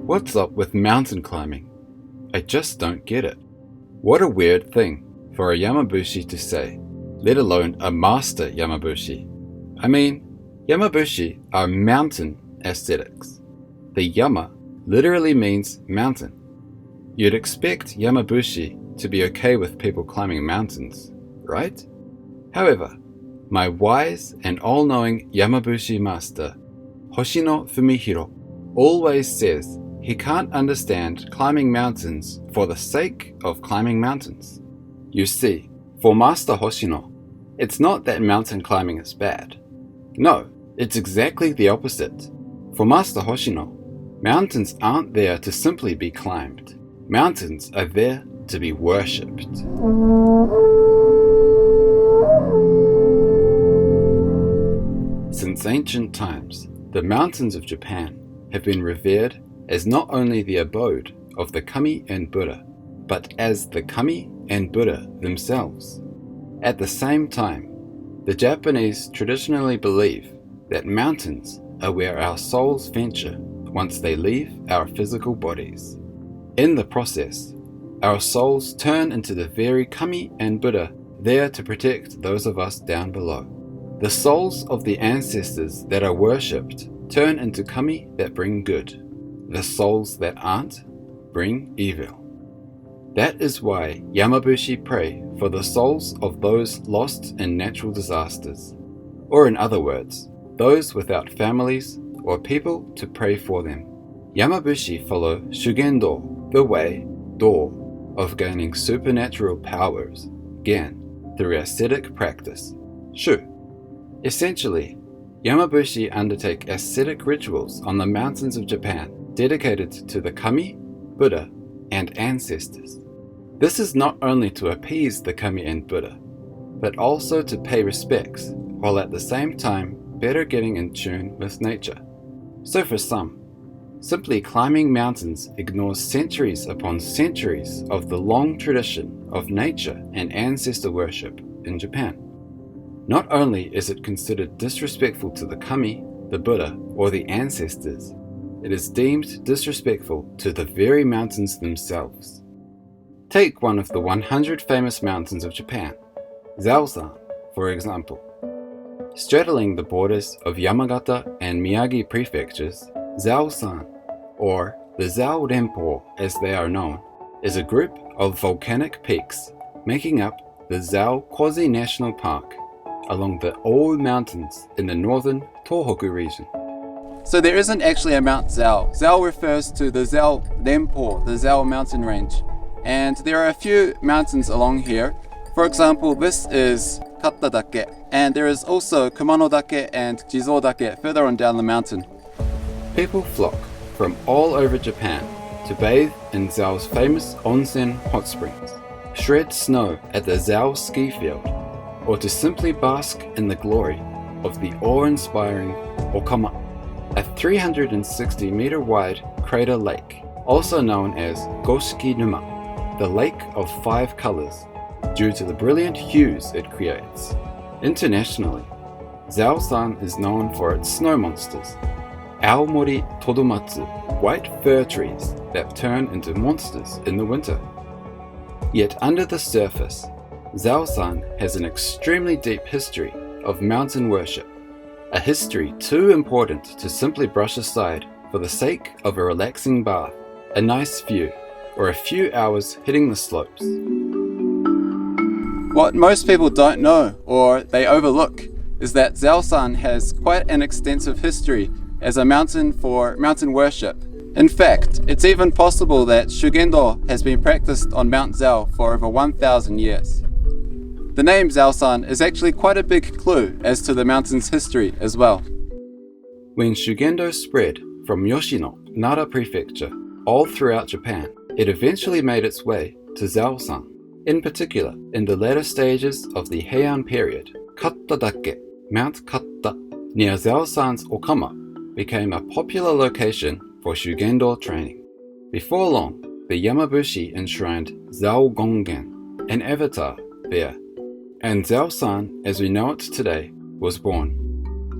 What's up with mountain climbing? I just don't get it. What a weird thing for a Yamabushi to say, let alone a master Yamabushi. I mean, Yamabushi are mountain ascetics. The Yama literally means mountain. You'd expect Yamabushi to be okay with people climbing mountains, right? However, my wise and all-knowing Yamabushi master, Hoshino Fumihiro, always says he can't understand climbing mountains for the sake of climbing mountains. You see, for Master Hoshino, it's not that mountain climbing is bad. No, it's exactly the opposite. For Master Hoshino, mountains aren't there to simply be climbed. Mountains are there to be worshipped. Since ancient times, the mountains of Japan have been revered as not only the abode of the Kami and Buddha, but as the Kami and Buddha themselves. At the same time, the Japanese traditionally believe that mountains are where our souls venture once they leave our physical bodies. In the process, our souls turn into the very Kami and Buddha there to protect those of us down below. The souls of the ancestors that are worshipped turn into Kami that bring good. The souls that aren't bring evil. That is why Yamabushi pray for the souls of those lost in natural disasters, or in other words, those without families or people to pray for them. Yamabushi follow Shugendo, the way, door, of gaining supernatural powers, Gen, through ascetic practice, Shu. Essentially, Yamabushi undertake ascetic rituals on the mountains of Japan dedicated to the Kami, Buddha, and ancestors. This is not only to appease the Kami and Buddha, but also to pay respects, while at the same time better getting in tune with nature. So for some, simply climbing mountains ignores centuries upon centuries of the long tradition of nature and ancestor worship in Japan. Not only is it considered disrespectful to the Kami, the Buddha, or the ancestors, it is deemed disrespectful to the very mountains themselves. Take one of the 100 famous mountains of Japan, Zao-san, for example. Straddling the borders of Yamagata and Miyagi prefectures, Zao-san, or the Zao Renpo as they are known, is a group of volcanic peaks making up the Zao Quasi-National Park along the old mountains in the northern Tohoku region. So there isn't actually a Mount Zao. Zao refers to the Zao Renpo, the Zao mountain range. And there are a few mountains along here. For example, this is Katta-dake, and there is also Kumano-dake and Jizo-dake further on down the mountain. People flock from all over Japan to bathe in Zao's famous onsen hot springs, shred snow at the Zao ski field, or to simply bask in the glory of the awe-inspiring Okama, a 360-meter wide crater lake, also known as Goshiki-numa, the lake of 5 colors, due to the brilliant hues it creates. Internationally, Zao-san is known for its snow monsters, Aomori Todomatsu, white fir trees that turn into monsters in the winter. Yet under the surface, Zao-san has an extremely deep history of mountain worship, a history too important to simply brush aside for the sake of a relaxing bath, a nice view, or a few hours hitting the slopes. What most people don't know, or they overlook, is that Zao-san has quite an extensive history as a mountain for mountain worship. In fact, it's even possible that Shugendo has been practiced on Mount Zao for over 1,000 years. The name Zao-san is actually quite a big clue as to the mountain's history as well. When Shugendo spread from Yoshino, Nara prefecture, all throughout Japan, it eventually made its way to Zao-san. In particular, in the latter stages of the Heian period, Katta-dake, Mount Katta, near Zao-san's Okama, became a popular location for Shugendo training. Before long, the Yamabushi enshrined Zao Gongin, an avatar, there, and Zao-san, as we know it today, was born.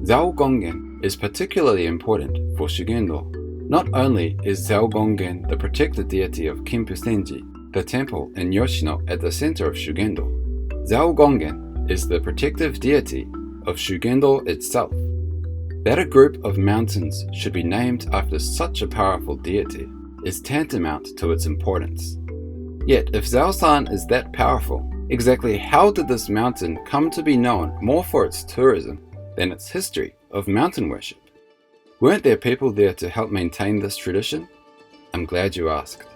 Zao Gongin is particularly important for Shugendo Not only is Zao Gongin the protected deity of Kinpu-senji, the temple in Yoshino at the center of Shugendo, Zao Gongin is the protective deity of Shugendo itself. That a group of mountains should be named after such a powerful deity is tantamount to its importance. Yet, if Zao-san is that powerful, exactly how did this mountain come to be known more for its tourism than its history of mountain worship? Weren't there people there to help maintain this tradition? I'm glad you asked.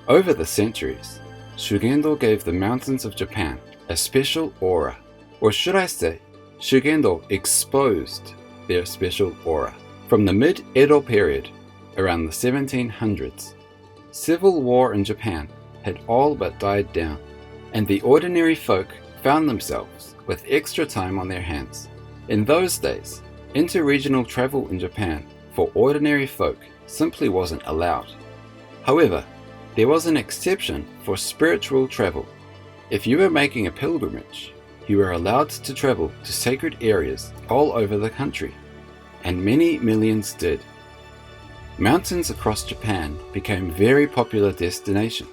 Over the centuries, Shugendo gave the mountains of Japan a special aura, or should I say, Shugendo exposed their special aura. From the mid-Edo period, around the 1700s, civil war in Japan had all but died down, and the ordinary folk found themselves with extra time on their hands. In those days, interregional travel in Japan for ordinary folk simply wasn't allowed. However, there was an exception for spiritual travel. If you were making a pilgrimage, you were allowed to travel to sacred areas all over the country, and many millions did. Mountains across Japan became very popular destinations.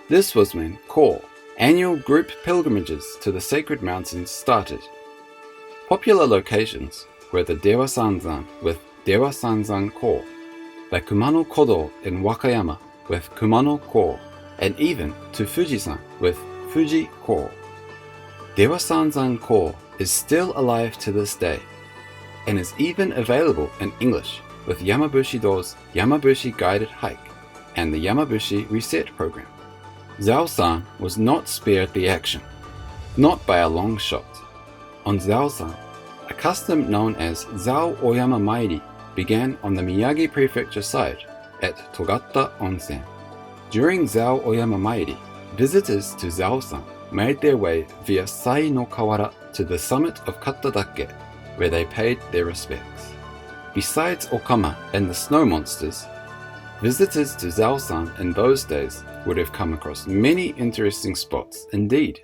This was when Ko, annual group pilgrimages to the sacred mountains, started. Popular locations were the Dewa-sanzan with Dewa-sanzan Ko, the Kumano-kodo in Wakayama with Kumano-ko, and even to Fujisan with Fuji-ko. Dewa-sanzan Ko is still alive to this day, and is even available in English with Yamabushi-do's Yamabushi Guided Hike and the Yamabushi Reset program. Zao-san was not spared the action, not by a long shot. On Zao-san, a custom known as Zao Oyama Mairi began on the Miyagi prefecture side at Togatta Onsen. During Zao Oyama Mairi, visitors to Zao-san made their way via Sai no Kawara to the summit of Katta-dake, where they paid their respects. Besides Okama and the snow monsters, visitors to Zao-san in those days would have come across many interesting spots indeed.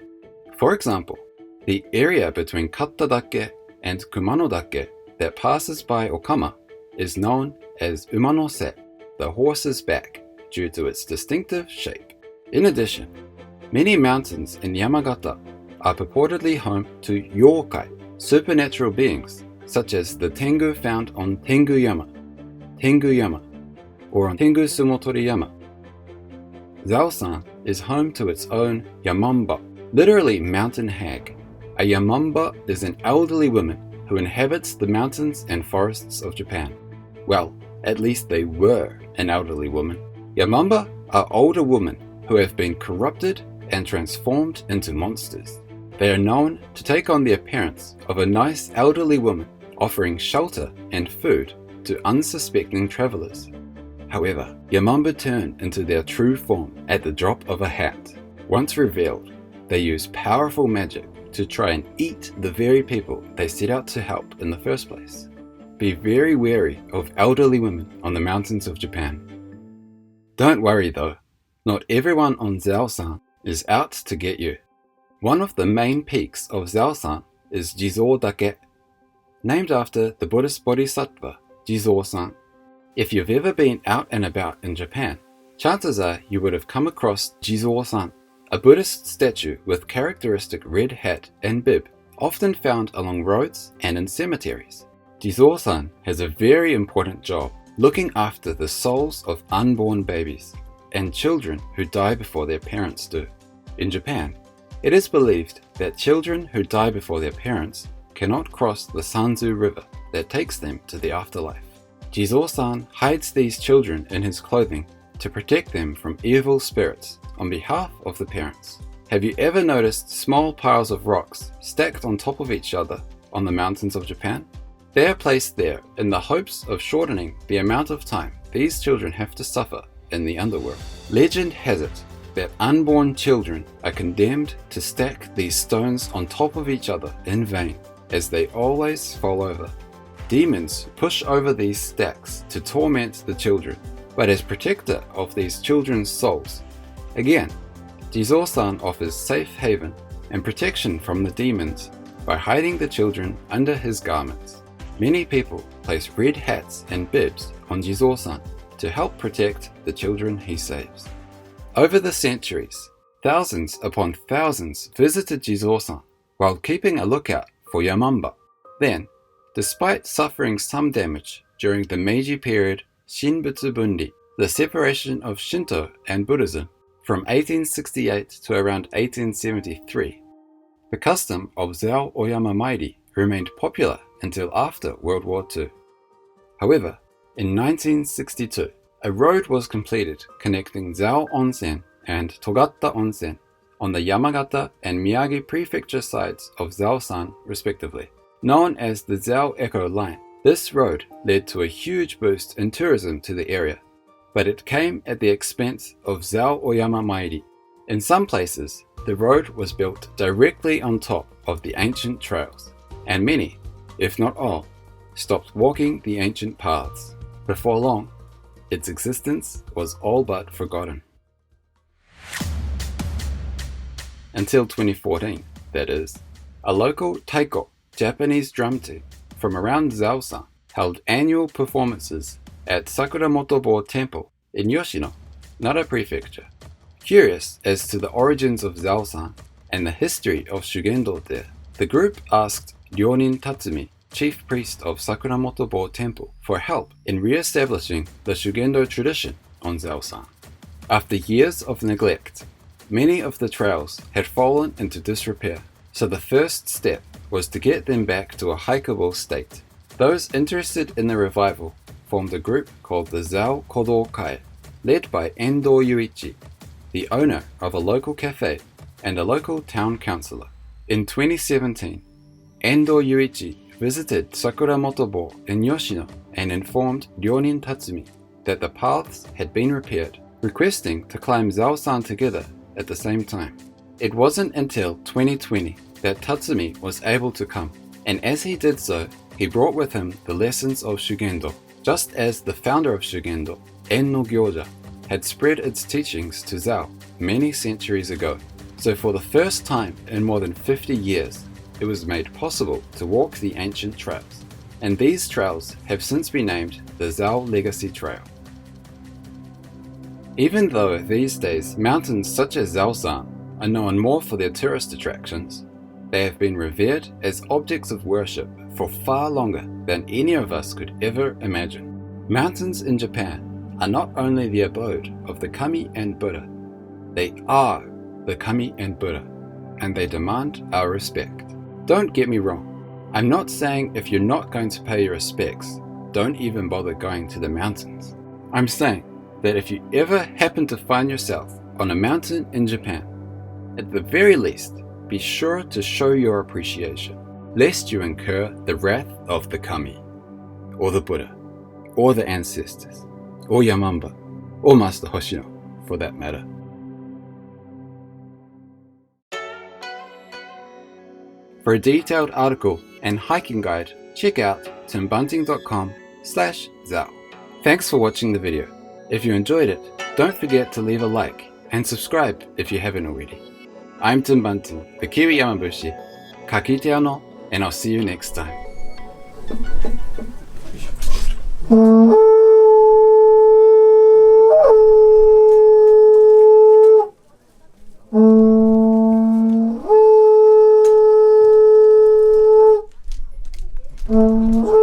For example, the area between Katta-dake and Kumano-dake that passes by Okama is known as Umano-se, the horse's back, due to its distinctive shape. In addition, many mountains in Yamagata are purportedly home to Yokai, supernatural beings such as the Tengu found on Tengu-yama, or on Tengu Sumotori-yama. Zao-san is home to its own Yamamba, literally mountain hag. A Yamamba is an elderly woman who inhabits the mountains and forests of Japan. Well, at least they were an elderly woman. Yamamba are older women who have been corrupted and transformed into monsters. They are known to take on the appearance of a nice elderly woman offering shelter and food to unsuspecting travelers. However, Yamamba turn into their true form at the drop of a hat. Once revealed, they use powerful magic to try and eat the very people they set out to help in the first place. Be very wary of elderly women on the mountains of Japan. Don't worry though, not everyone on Zao-san is out to get you. One of the main peaks of Zao-san is Jizo-dake, named after the Buddhist bodhisattva Jizo-san. If you've ever been out and about in Japan, chances are you would have come across Jizo-san, a Buddhist statue with characteristic red hat and bib, often found along roads and in cemeteries. Jizo-san has a very important job looking after the souls of unborn babies and children who die before their parents do. In Japan, it is believed that children who die before their parents cannot cross the Sanzu River that takes them to the afterlife. Jizo-san hides these children in his clothing to protect them from evil spirits on behalf of the parents. Have you ever noticed small piles of rocks stacked on top of each other on the mountains of Japan? They are placed there in the hopes of shortening the amount of time these children have to suffer in the underworld. Legend has it that unborn children are condemned to stack these stones on top of each other in vain, as they always fall over. Demons push over these stacks to torment the children, but as protector of these children's souls, again, Jizo-san offers safe haven and protection from the demons by hiding the children under his garments. Many people place red hats and bibs on Jizo-san to help protect the children he saves. Over the centuries, thousands upon thousands visited Jizo-san while keeping a lookout for Yamamba. Then, despite suffering some damage during the Meiji period Shinbutsu Bundi, the separation of Shinto and Buddhism, from 1868 to around 1873, the custom of Zao Oyama Mairi remained popular until after World War II. However, in 1962, a road was completed connecting Zao Onsen and Togata Onsen on the Yamagata and Miyagi prefecture sides of Zao-san respectively, known as the Zao Echo Line. This road led to a huge boost in tourism to the area, but it came at the expense of Zao Oyama Mairi. In some places, the road was built directly on top of the ancient trails, and many, if not all, stopped walking the ancient paths. Before long, its existence was all but forgotten. Until 2014, that is, a local taiko, Japanese drum team, from around Zao-san held annual performances at Sakuramotobo Temple in Yoshino, Nara Prefecture. Curious as to the origins of Zao-san and the history of Shugendo there, the group asked Ryonin Tatsumi, chief priest of Sakuramotobo Temple, for help in re-establishing the Shugendo tradition on Zao-san. After years of neglect, many of the trails had fallen into disrepair, so the first step was to get them back to a hikeable state. Those interested in the revival formed a group called the Zao Kodo Kai, led by Endo Yuichi, the owner of a local cafe and a local town councillor. In 2017, Endo Yuichi visited Sakuramotobo in Yoshino and informed Ryonin Tatsumi that the paths had been repaired, requesting to climb Zao-san together at the same time. It wasn't until 2020 that Tatsumi was able to come, and as he did so, he brought with him the lessons of Shugendo, just as the founder of Shugendo, En-no Gyoja, had spread its teachings to Zao many centuries ago. So for the first time in more than 50 years, it was made possible to walk the ancient trails, and these trails have since been named the Zao Legacy Trail. Even though these days mountains such as Zao-san are known more for their tourist attractions, they have been revered as objects of worship for far longer than any of us could ever imagine. Mountains in Japan are not only the abode of the Kami and Buddha, they are the Kami and Buddha, and they demand our respect. Don't get me wrong, I'm not saying if you're not going to pay your respects, don't even bother going to the mountains. I'm saying that if you ever happen to find yourself on a mountain in Japan, at the very least, be sure to show your appreciation, lest you incur the wrath of the Kami, or the Buddha, or the ancestors, or Yamamba, or Master Hoshino, for that matter. For a detailed article and hiking guide, check out timbunting.com/Zao. Thanks for watching the video. If you enjoyed it, don't forget to leave a like and subscribe if you haven't already. I'm Tim Bunting, the Kiwi Yamabushi. Ka kite ano, and I'll see you next time. Mm-hmm.